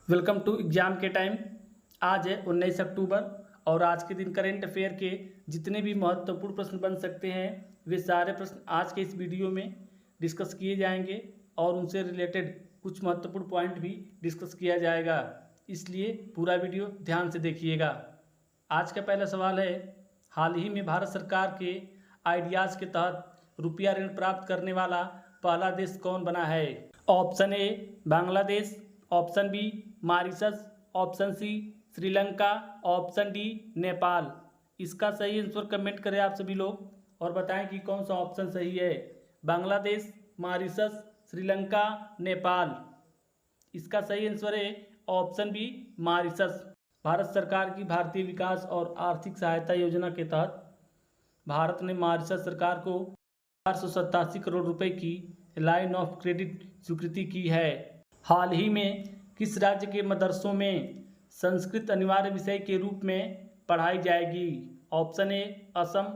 Welcome to exam के time. आज है 19 अक्टूबर और आज के दिन करेंट अफेयर के जितने भी महत्वपूर्ण प्रश्न बन सकते हैं वे सारे प्रश्न आज के इस वीडियो में डिस्कस किए जाएंगे और उनसे रिलेटेड कुछ महत्वपूर्ण पॉइंट भी डिस्कस किया जाएगा, इसलिए पूरा वीडियो ध्यान से देखिएगा। आज का पहला सवाल है, हाल ही में भारत सरकार के आइडियाज़ के तहत रुपया ऋण प्राप्त करने वाला पहला देश कौन बना है? Option A Bangladesh, option B Mauritius, option C Sri Lanka, option D Nepal. इसका सही आंसर कमेंट करें आप सभी लोग और बताएं कि कौन सा ऑप्शन सही है। बांग्लादेश, मॉरिशस, श्रीलंका, नेपाल। इसका सही आंसर है ऑप्शन बी मॉरिशस। भारत सरकार की भारतीय विकास और आर्थिक सहायता योजना के तहत भारत ने मॉरिशस सरकार को 487 करोड़ रुपए की लाइन ऑफ क्रेडिट स्वीकृति की है। हाल ही में किस राज्य के मदरसों में संस्कृत अनिवार्य विषय के रूप में पढ़ाई जाएगी? Option A Assam,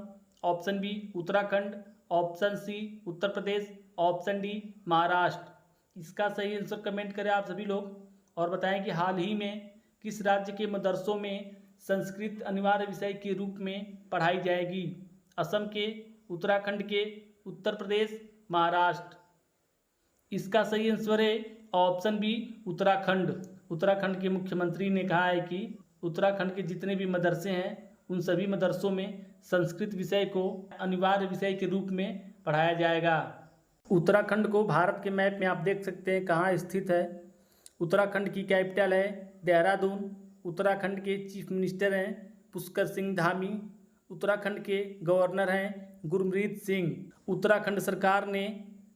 option B Uttarakhand, option C Uttar Pradesh, option D Maharashtra. इसका सही आंसर कमेंट करें आप सभी लोग और बताएं कि हाल ही में किस राज्य के मदरसों में संस्कृत अनिवार्य विषय के रूप में पढ़ाई जाएगी? असम के, उत्तराखंड के, उत्तर प्रदेश, महाराष्ट्र। इसका सही आंसर है ऑप्शन बी उत्तराखंड। उत्तराखंड के मुख्यमंत्री ने कहा है कि उत्तराखंड के जितने भी मदरसे हैं उन सभी मदरसों में संस्कृत विषय को अनिवार्य विषय के रूप में पढ़ाया जाएगा। उत्तराखंड को भारत के मैप में आप देख सकते हैं कहाँ स्थित है। उत्तराखंड की कैपिटल है देहरादून। उत्तराखंड के चीफ मिनिस्टर हैं पुष्कर सिंह धामी। उत्तराखंड के गवर्नर हैं गुरमीत सिंह। उत्तराखंड सरकार ने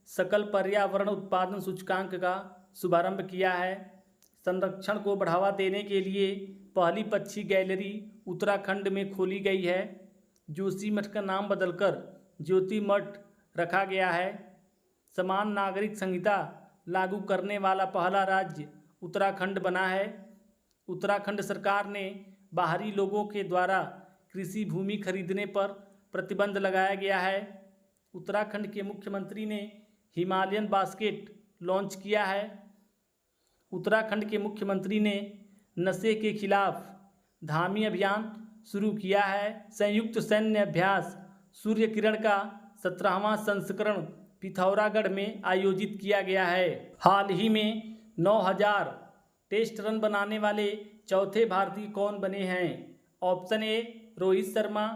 सकल पर्यावरण उत्पादन सूचकांक का शुभारंभ किया है। संरक्षण को बढ़ावा देने के लिए पहली पक्षी गैलरी उत्तराखंड में खोली गई है। जोशी मठ का नाम बदलकर ज्योति मठ रखा गया है। समान नागरिक संहिता लागू करने वाला पहला राज्य उत्तराखंड बना है। उत्तराखंड सरकार ने बाहरी लोगों के द्वारा कृषि भूमि खरीदने पर प्रतिबंध लगाया गया है। उत्तराखंड के मुख्यमंत्री ने हिमालयन बास्केट लॉन्च किया है। उत्तराखंड के मुख्यमंत्री ने नशे के खिलाफ धामी अभियान शुरू किया है। संयुक्त सैन्य अभ्यास सूर्य किरण का 17वां संस्करण पिथौरागढ़ में आयोजित किया गया है। हाल ही में 9000 टेस्ट रन बनाने वाले चौथे भारतीय कौन बने हैं? Option A Rohit Sharma,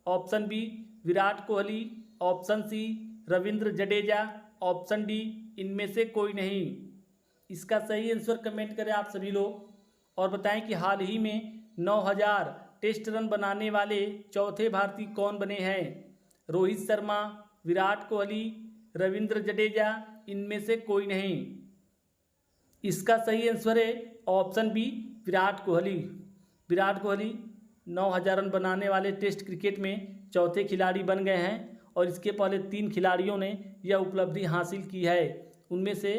option B Virat Kohli, option C Ravindra Jadeja, option D इनमें से कोई नहीं। इसका सही आंसर कमेंट करें आप सभी लोग और बताएं कि हाल ही में 9000 टेस्ट रन बनाने वाले चौथे भारतीय कौन बने हैं? रोहित शर्मा, विराट कोहली, रविंद्र जडेजा, इनमें से कोई नहीं। इसका सही आंसर है option B Virat Kohli. Virat Kohli 9000 run बनाने वाले टेस्ट क्रिकेट में चौथे खिलाड़ी बन गए हैं और इसके पहले 3 खिलाड़ियों ने यह उपलब्धि हासिल की है। उनमें से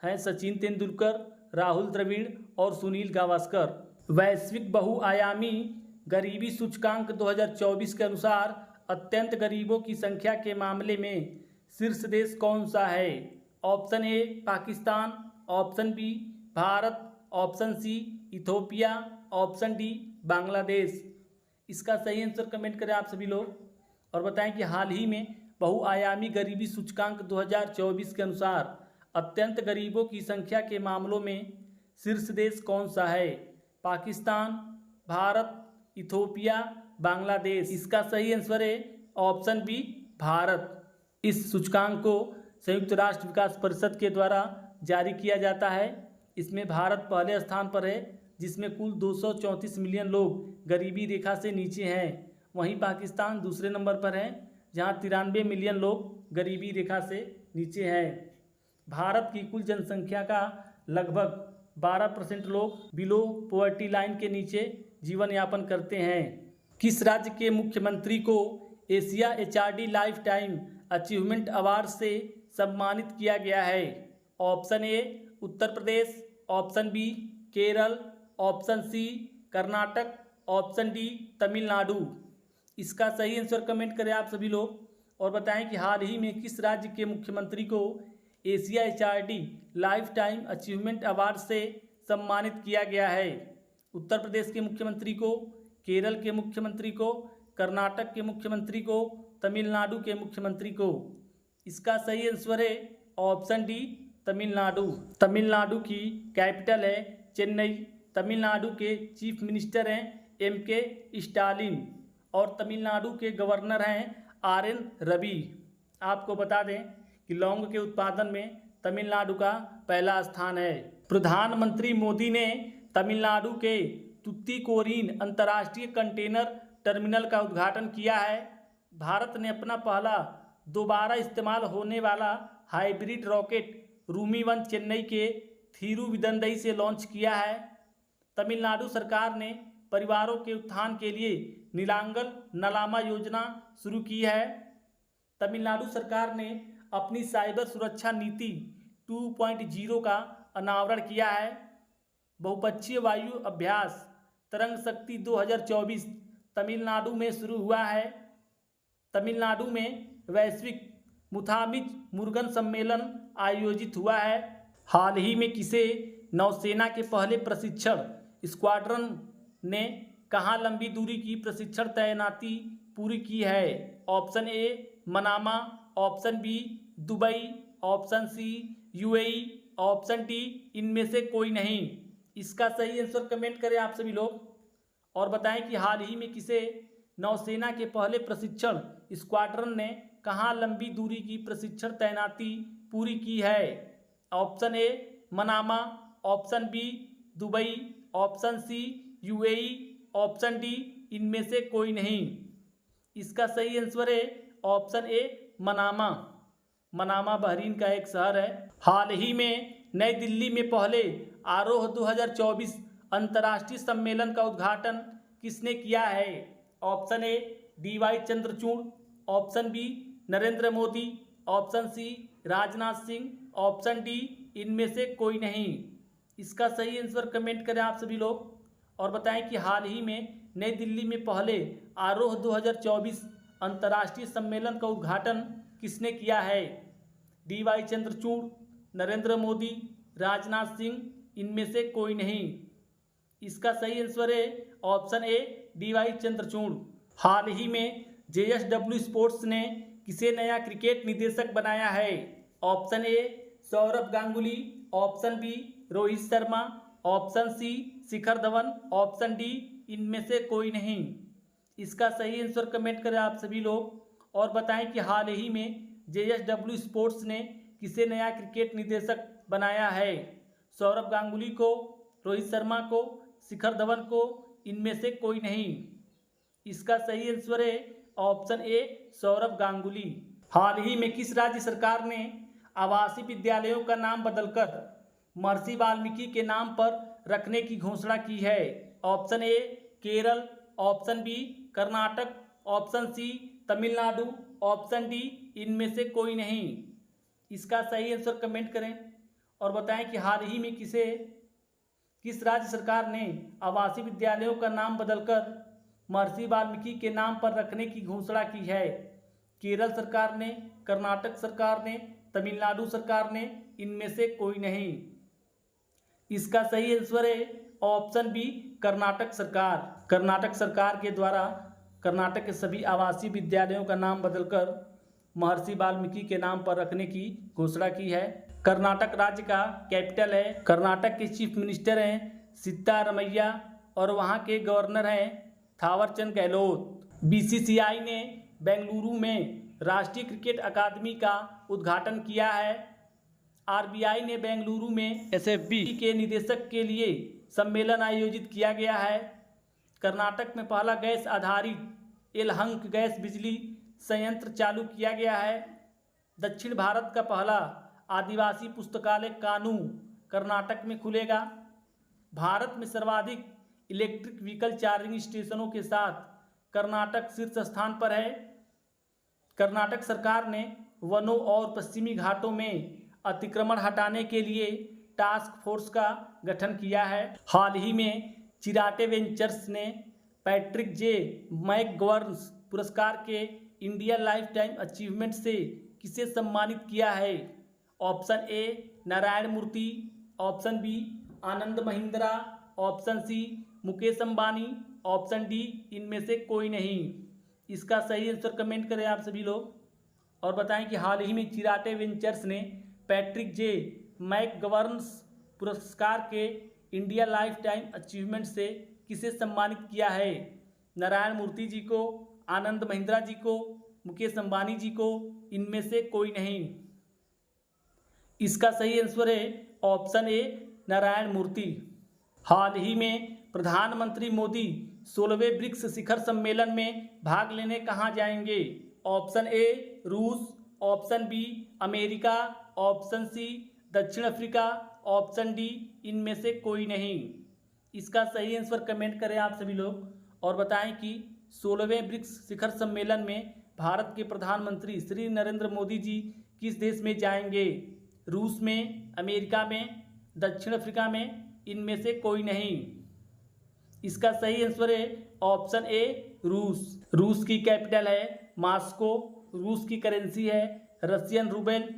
हैं सचिन तेंदुलकर, राहुल द्रविड़ और सुनील गावस्कर। वैश्विक बहुआयामी गरीबी सूचकांक 2024 के अनुसार अत्यंत गरीबों की संख्या के मामले में शीर्ष देश कौन सा है? Option A Pakistan, option B Bharat, option C Ethiopia, option D Bangladesh. इसका सही आंसर कमेंट करें आप सभी लोग और बताएं कि हाल ही में बहुआयामी गरीबी सूचकांक 2024 के अनुसार अत्यंत गरीबों की संख्या के मामलों में शीर्ष देश कौन सा है? पाकिस्तान, भारत, इथोपिया, बांग्लादेश। इसका सही आंसर है ऑप्शन बी भारत। इस सूचकांक को संयुक्त राष्ट्र विकास परिषद के द्वारा जारी किया जाता है। इसमें भारत पहले स्थान पर है जिसमें कुल 234 मिलियन लोग गरीबी रेखा से नीचे हैं। वहीं पाकिस्तान दूसरे नंबर पर है जहां 93 मिलियन लोग गरीबी रेखा से नीचे हैं। भारत की कुल जनसंख्या का लगभग 12% लोग बिलो पॉवर्टी लाइन के नीचे जीवन यापन करते हैं। किस राज्य के मुख्यमंत्री को Asia HRD lifetime achievement award से सम्मानित किया गया है? Option A Uttar Pradesh, option B Kerala, option C Karnataka, option D Tamil Nadu. इसका सही आंसर कमेंट करें आप सभी लोग और बताएं कि हाल ही में किस राज्य के मुख्यमंत्री को Asia HRD lifetime achievement award से सम्मानित किया गया है? उत्तर प्रदेश के मुख्यमंत्री को, केरल के मुख्यमंत्री को, कर्नाटक के मुख्यमंत्री को, तमिलनाडु के मुख्यमंत्री को? इसका सही आंसर है ऑप्शन डी, तमिलनाडु। तमिलनाडु की कैपिटल है चेन्नई। तमिलनाडु के चीफ मिनिस्टर हैं एम.के. स्टालिन और तमिलनाडु के गवर्नर हैं आर.एन. रवि। आपको बता दें कि लौंग के उत्पादन में तमिलनाडु का पहला स्थान है। प्रधानमंत्री मोदी ने तमिलनाडु के तुतीकोरिन अंतर्राष्ट्रीय कंटेनर टर्मिनल का उद्घाटन किया है। भारत ने अपना पहला दोबारा इस्तेमाल होने वाला हाइब्रिड रॉकेट रूमी-1 चेन्नई के थिरुविदंदई से लॉन्च किया है। तमिलनाडु सरकार ने परिवारों के उत्थान के लिए नीलांगल नलामा योजना शुरू की है। तमिलनाडु सरकार ने अपनी साइबर सुरक्षा नीति 2.0 का अनावरण किया है। बहुपक्षीय वायु अभ्यास तरंग शक्ति 2024 तमिलनाडु में शुरू हुआ है। तमिलनाडु में वैश्विक मुथामिज मुरुगन सम्मेलन आयोजित हुआ है। हाल ही में किसे नौसेना के पहले प्रशिक्षण स्क्वाड्रन ने कहाँ लंबी दूरी की प्रशिक्षण तैनाती पूरी की है? Option A Manama, option B Dubai, option C UAE, option D इनमें से कोई नहीं। इसका सही आंसर कमेंट करें आप सभी लोग और बताएं कि हाल ही में किसे नौसेना के पहले प्रशिक्षण स्क्वाड्रन ने कहाँ लंबी दूरी की प्रशिक्षण तैनाती पूरी की है? Option A Manama, option B Dubai, option C UAE, option D इनमें से कोई नहीं। इसका सही आंसर है option A Manama. Manama Bahrain का एक शहर है। हाल ही में नई दिल्ली में पहले आरोह 2024 अंतर्राष्ट्रीय सम्मेलन का उद्घाटन किसने किया है? Option A D Y. Chandrachud, option B Narendra Modi, option C Rajnath Singh, option D इनमें से कोई नहीं। इसका सही आंसर कमेंट करें आप सभी लोग और बताएं कि हाल ही में नई दिल्ली में पहले आरोह 2024 अंतर्राष्ट्रीय सम्मेलन का उद्घाटन किसने किया है? डी.वाई. चंद्रचूड़, नरेंद्र मोदी, राजनाथ सिंह इनमें से कोई नहीं। इसका सही आंसर है ऑप्शन ए डी.वाई. चंद्रचूड़। हाल ही में JSW स्पोर्ट्स ने किसे नया क्रिकेट निदेशक बनाया है? Option A Saurabh Ganguly, option B Rohit Sharma, option C Shikhar Dhawan, option D इनमें से कोई नहीं। इसका सही आंसर कमेंट करें आप सभी लोग और बताएं कि हाल ही में JSW स्पोर्ट्स ने किसे नया क्रिकेट निदेशक बनाया है? सौरभ गांगुली को, रोहित शर्मा को, शिखर धवन को इनमें से कोई नहीं। इसका सही आंसर है ऑप्शन ए सौरभ गांगुली। हाल ही में किस राज्य सरकार ने आवासीय विद्यालयों का नाम बदलकर महर्षि वाल्मीकि के नाम पर रखने की घोषणा की है? Option A Kerala, option B Karnataka, option C Tamil Nadu, option D इनमें से कोई नहीं। इसका सही आंसर कमेंट करें और बताएं कि हाल ही में किस राज्य सरकार ने आवासीय विद्यालयों का नाम बदलकर महर्षि वाल्मीकि के नाम पर रखने की घोषणा की है? केरल सरकार ने, कर्नाटक सरकार ने, तमिलनाडु सरकार ने इनमें से कोई नहीं। इसका सही आंसर है ऑप्शन बी कर्नाटक सरकार। कर्नाटक सरकार के द्वारा कर्नाटक के सभी आवासीय विद्यालयों का नाम बदलकर महर्षि वाल्मीकि के नाम पर रखने की घोषणा की है। कर्नाटक राज्य का कैपिटल है। कर्नाटक के चीफ मिनिस्टर हैं सिद्धारमैया और वहाँ के गवर्नर हैं थावरचंद गहलोत। BCCI ने बेंगलुरु में राष्ट्रीय क्रिकेट अकादमी का उद्घाटन किया है। RBI ने बेंगलुरु में SFB के निदेशक के लिए सम्मेलन आयोजित किया गया है। कर्नाटक में पहला गैस आधारित एलहंक गैस बिजली संयंत्र चालू किया गया है। दक्षिण भारत का पहला आदिवासी पुस्तकालय कानू कर्नाटक में खुलेगा। भारत में सर्वाधिक इलेक्ट्रिक व्हीकल चार्जिंग स्टेशनों के साथ कर्नाटक शीर्ष स्थान पर है। कर्नाटक सरकार ने वनों और पश्चिमी घाटों में अतिक्रमण हटाने के लिए टास्क फोर्स का गठन किया है। हाल ही में चिराटे वेंचर्स ने पैट्रिक जे मैकगवर्न्स पुरस्कार के इंडिया लाइफ टाइम अचीवमेंट से किसे सम्मानित किया है? Option A Narayana Murthy, option B Anand Mahindra, option C Mukesh Ambani, option D इनमें से कोई नहीं। इसका सही आंसर कमेंट करें आप सभी लोग और बताएं कि हाल ही में चिराटे वेंचर्स ने पैट्रिक जे मैकगवर्नस पुरस्कार के इंडिया लाइफ टाइम अचीवमेंट से किसे सम्मानित किया है? नारायण मूर्ति जी को, आनंद महिंद्रा जी को, मुकेश अंबानी जी को, इनमें से कोई नहीं। इसका सही आंसर है ऑप्शन ए नारायण मूर्ति। हाल ही में प्रधानमंत्री मोदी 16वें ब्रिक्स शिखर सम्मेलन में भाग लेने कहाँ जाएंगे? ऑप्शन ए रूस, option B America, option C दक्षिण अफ्रीका, ऑप्शन डी इनमें से कोई नहीं। इसका सही आंसर कमेंट करें आप सभी लोग और बताएं कि 16वें ब्रिक्स शिखर सम्मेलन में भारत के प्रधानमंत्री श्री नरेंद्र मोदी जी किस देश में जाएंगे? रूस में, अमेरिका में, दक्षिण अफ्रीका में, इनमें से कोई नहीं। इसका सही आंसर है ऑप्शन ए रूस। रूस की कैपिटल है मॉस्को, रूस की करेंसी है रशियन रूबेल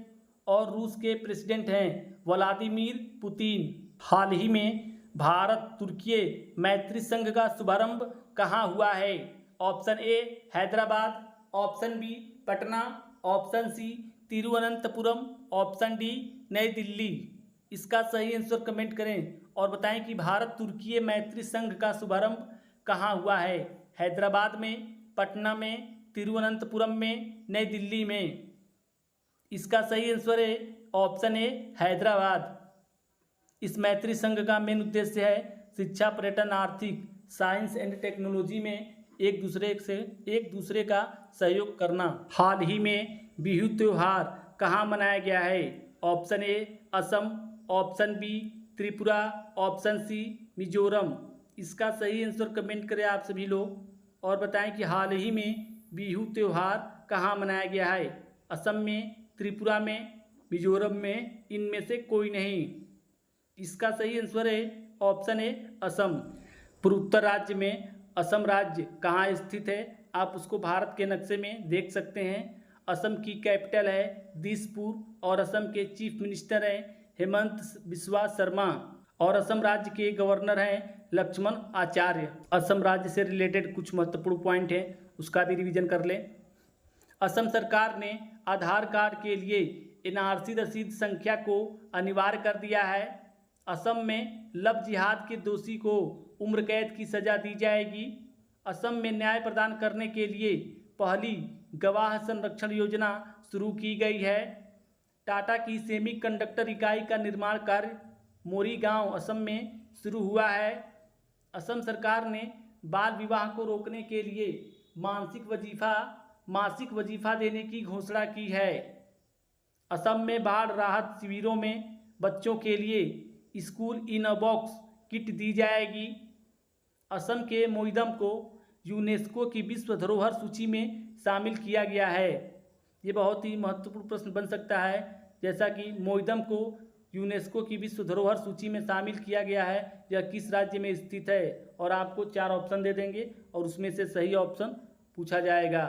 और रूस के प्रेसिडेंट हैं व्लादिमीर पुतिन। हाल ही में भारत तुर्की मैत्री संघ का शुभारंभ कहाँ हुआ है? Option A Hyderabad, option B Patna, option C Thiruvananthapuram, option D नई दिल्ली। इसका सही आंसर कमेंट करें और बताएं कि भारत तुर्की मैत्री संघ का शुभारंभ कहाँ हुआ है? हैदराबाद में, पटना में, तिरुवनंतपुरम में, नई दिल्ली में। इसका सही आंसर है ऑप्शन ए हैदराबाद। इस मैत्री संघ का मेन उद्देश्य है शिक्षा, पर्यटन, आर्थिक, साइंस एंड टेक्नोलॉजी में एक दूसरे का सहयोग करना। हाल ही में बिहू त्योहार कहाँ मनाया गया है? Option A Assam, option B Tripura, option C Mizoram. इसका सही आंसर कमेंट करें आप सभी लोग और बताएं कि हाल ही में बिहू त्योहार कहाँ मनाया गया है? असम में, त्रिपुरा में, मिजोरम में, इनमें से कोई नहीं। इसका सही आंसर है ऑप्शन ए असम। पूर्वोत्तर राज्य में असम राज्य कहाँ स्थित है? आप उसको भारत के नक्शे में देख सकते हैं। असम की कैपिटल है दिसपुर और असम के चीफ मिनिस्टर हैं हेमंत बिस्वा शर्मा और असम राज्य के गवर्नर हैं लक्ष्मण आचार्य। असम राज्य से रिलेटेड कुछ महत्वपूर्ण पॉइंट हैं, उसका भी रिवीजन कर लें। असम सरकार ने आधार कार्ड के लिए एनआरसी रसीद संख्या को अनिवार्य कर दिया है। असम में लव जिहाद के दोषी को उम्र कैद की सजा दी जाएगी। असम में न्याय प्रदान करने के लिए पहली गवाह संरक्षण योजना शुरू की गई है। टाटा की सेमीकंडक्टर इकाई का निर्माण कार्य मोरीगांव असम में शुरू हुआ है। असम सरकार ने बाल विवाह को रोकने के लिए मासिक वजीफा देने की घोषणा की है। असम में बाढ़ राहत शिविरों में बच्चों के लिए school in a box kit दी जाएगी। असम के मोईदम को यूनेस्को की विश्व धरोहर सूची में शामिल किया गया है। ये बहुत ही महत्वपूर्ण प्रश्न बन सकता है, जैसा कि मोईदम को यूनेस्को की विश्व धरोहर सूची में शामिल किया गया है, यह किस राज्य में स्थित है? और आपको 4 ऑप्शन दे देंगे और उसमें से सही ऑप्शन पूछा जाएगा।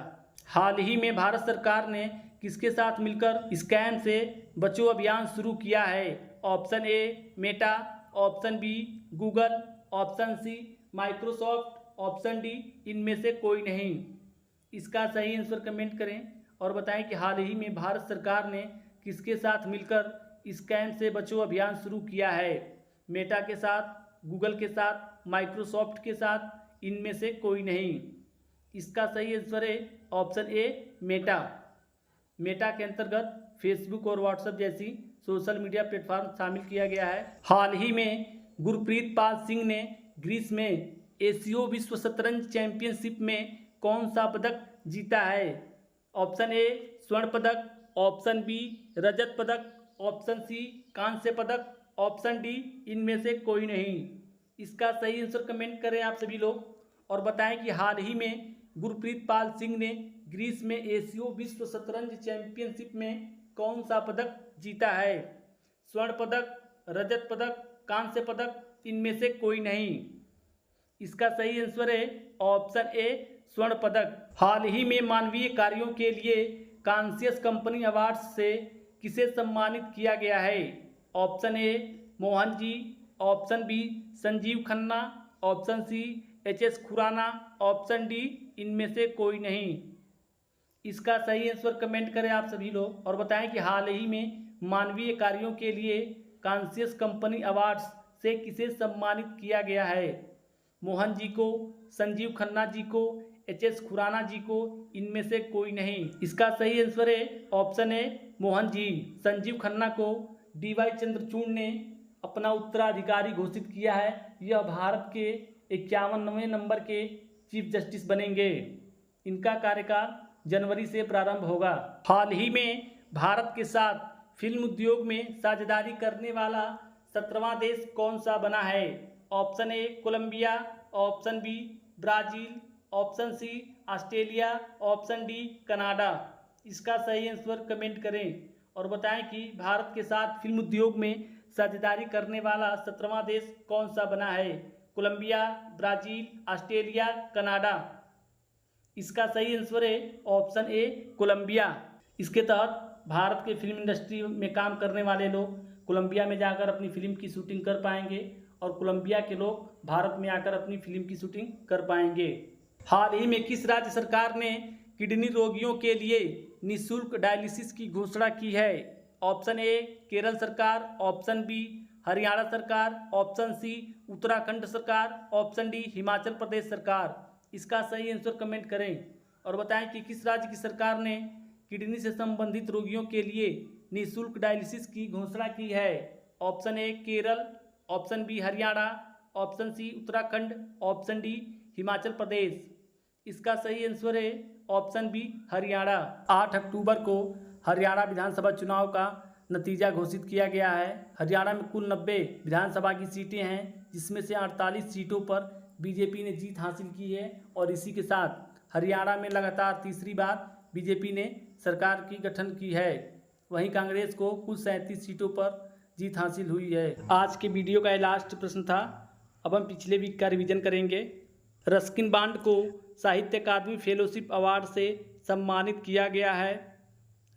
हाल ही में भारत सरकार ने किसके साथ मिलकर स्कैम से बचो अभियान शुरू किया है? Option A Meta, option B Google, option C Microsoft, option D इनमें से कोई नहीं। इसका सही आंसर कमेंट करें और बताएं कि हाल ही में भारत सरकार ने किसके साथ मिलकर स्कैम से बचो अभियान शुरू किया है? मेटा के साथ, गूगल के साथ, माइक्रोसॉफ्ट के साथ, इनमें से कोई नहीं। इसका सही आंसर है ऑप्शन ए मेटा। मेटा के अंतर्गत फेसबुक और व्हाट्सएप जैसी सोशल मीडिया प्लेटफॉर्म शामिल किया गया है। हाल ही में गुरप्रीत पाल सिंह ने ग्रीस में एशियो विश्व शतरंज चैंपियनशिप में कौन सा पदक जीता है? ऑप्शन ए स्वर्ण पदक, ऑप्शन बी रजत पदक, ऑप्शन सी कांस्य पदक, ऑप्शन डी इनमें से कोई नहीं। इसका सही आंसर कमेंट करें आप सभी लोग और बताएं कि हाल ही में गुरप्रीत पाल सिंह ने ग्रीस में एशियो विश्व शतरंज चैंपियनशिप में कौन सा पदक जीता है? स्वर्ण पदक, रजत पदक, कांस्य पदक, इनमें से कोई नहीं। इसका सही आंसर है ऑप्शन ए स्वर्ण पदक। हाल ही में मानवीय कार्यों के लिए कॉन्शियस कंपनी अवार्ड्स से किसे सम्मानित किया गया है? Option A Mohan ji, option B Sanjiv Khanna, option C H S. Khurana, option D इनमें से कोई नहीं। इसका सही आंसर कमेंट करें आप सभी लोग और बताएं कि हाल ही में मानवीय कार्यों के लिए कॉन्शियस कंपनी अवार्ड्स से किसे सम्मानित किया गया है। मोहन जी को, संजीव खन्ना जी को, एच.एस. खुराना जी को, इनमें से कोई नहीं। इसका सही आंसर है ऑप्शन ए मोहन जी। संजीव खन्ना को डी.वाई. चंद्रचूड़ ने अपना उत्तराधिकारी घोषित किया है। यह भारत के 51वें नंबर के चीफ जस्टिस बनेंगे। इनका कार्यकाल जनवरी से प्रारंभ होगा। हाल ही में भारत के साथ फिल्म उद्योग में साझेदारी करने वाला 17वां देश कौन सा बना है। Option A Colombia, option B Brazil, option C Australia, option D Canada. इसका सही आंसर कमेंट करें और बताएं कि भारत के साथ फिल्म उद्योग में साझेदारी करने वाला 17वां देश कौन सा बना है। Colombia, Brazil, Australia, Canada. इसका सही आंसर है ऑप्शन ए कोलंबिया। इसके तहत भारत के फिल्म इंडस्ट्री में काम करने वाले लोग कोलंबिया में जाकर अपनी फिल्म की शूटिंग कर पाएंगे और कोलंबिया के लोग भारत में आकर अपनी फिल्म की शूटिंग कर पाएंगे। हाल ही में किस राज्य सरकार ने किडनी रोगियों के लिए निःशुल्क डायलिसिस की घोषणा की है। ऑप्शन ए केरल सरकार, ऑप्शन बी हरियाणा सरकार, ऑप्शन सी उत्तराखंड सरकार, ऑप्शन डी हिमाचल प्रदेश सरकार। इसका सही आंसर कमेंट करें और बताएं कि किस राज्य की सरकार ने किडनी से संबंधित रोगियों के लिए निःशुल्क डायलिसिस की घोषणा की है। Option A Kerala, option B Haryana, option C Uttarakhand, option D Himachal Pradesh. इसका सही आंसर है ऑप्शन बी हरियाणा। 8 अक्टूबर को हरियाणा विधानसभा चुनाव का नतीजा घोषित किया गया है। हरियाणा में कुल 90 विधानसभा की सीटें हैं, जिसमें से 48 सीटों पर बीजेपी ने जीत हासिल की है और इसी के साथ हरियाणा में लगातार तीसरी बार बीजेपी ने सरकार की गठन की है। वहीं कांग्रेस को कुल 37 सीटों पर जीत हासिल हुई है। आज के वीडियो का लास्ट प्रश्न था। अब हम पिछले वीक का रिवीजन करेंगे। रस्किन बॉन्ड को साहित्य अकादमी फेलोशिप अवार्ड से सम्मानित किया गया है।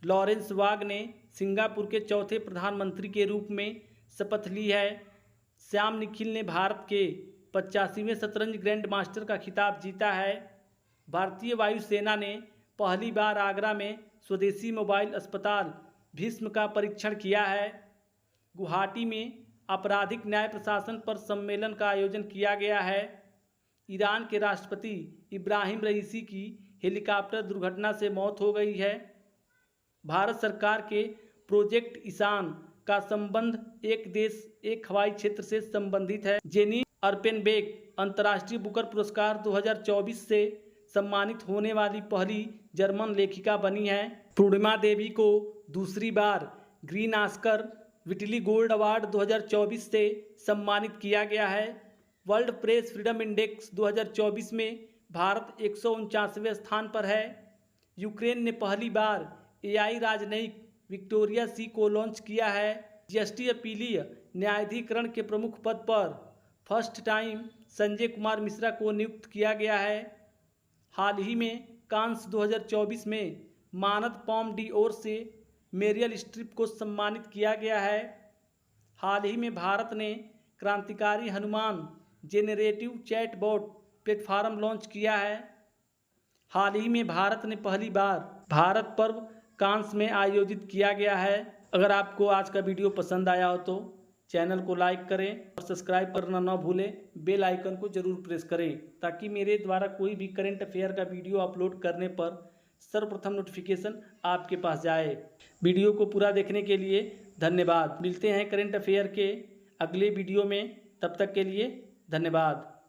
लॉरेंस वाग ने सिंगापुर के चौथे प्रधानमंत्री के रूप में शपथ ली है। श्याम निखिल ने भारत के 85वें शतरंज ग्रैंड मास्टर का खिताब जीता है। भारतीय वायुसेना ने पहली बार आगरा में स्वदेशी मोबाइल अस्पताल भीष्म का परीक्षण किया है। गुवाहाटी में आपराधिक न्याय प्रशासन पर सम्मेलन का आयोजन किया गया है। ईरान के राष्ट्रपति इब्राहिम रईसी की हेलीकॉप्टर दुर्घटना से मौत हो गई है। भारत सरकार के प्रोजेक्ट ईशान का संबंध एक देश एक हवाई क्षेत्र से संबंधित है। जेनी अर्पेनबेक अंतर्राष्ट्रीय बुकर पुरस्कार 2024 से सम्मानित होने वाली पहली जर्मन लेखिका बनी है। पूर्णिमा देवी को दूसरी बार green Oscar Whitley gold award 2024 से सम्मानित किया गया है। वर्ल्ड प्रेस फ्रीडम इंडेक्स 2024 में भारत 149वें स्थान पर है। यूक्रेन ने पहली बार एआई राजनयिक विक्टोरिया सी को लॉन्च किया है। जीएसटी अपीलीय न्यायाधिकरण के प्रमुख पद पर फर्स्ट टाइम संजय कुमार मिश्रा को नियुक्त किया गया है। हाल ही में कांस 2024 में मानद पॉम डी ओर से मेरियल स्ट्रिप को सम्मानित किया गया है। हाल ही में भारत ने क्रांतिकारी Hanuman generative chatbot platform launch किया है। हाल ही में भारत ने पहली बार भारत पर्व कांस में आयोजित किया गया है। अगर आपको आज का वीडियो पसंद आया हो तो चैनल को लाइक करें और सब्सक्राइब करना ना भूलें। बेल आइकन को जरूर प्रेस करें ताकि मेरे द्वारा कोई भी करंट अफेयर का वीडियो अपलोड करने पर सर्वप्रथम नोटिफिकेशन आपके पास जाए। वीडियो को पूरा देखने के लिए धन्यवाद। मिलते हैं करंट अफेयर के अगले वीडियो में, तब तक के लिए धन्यवाद।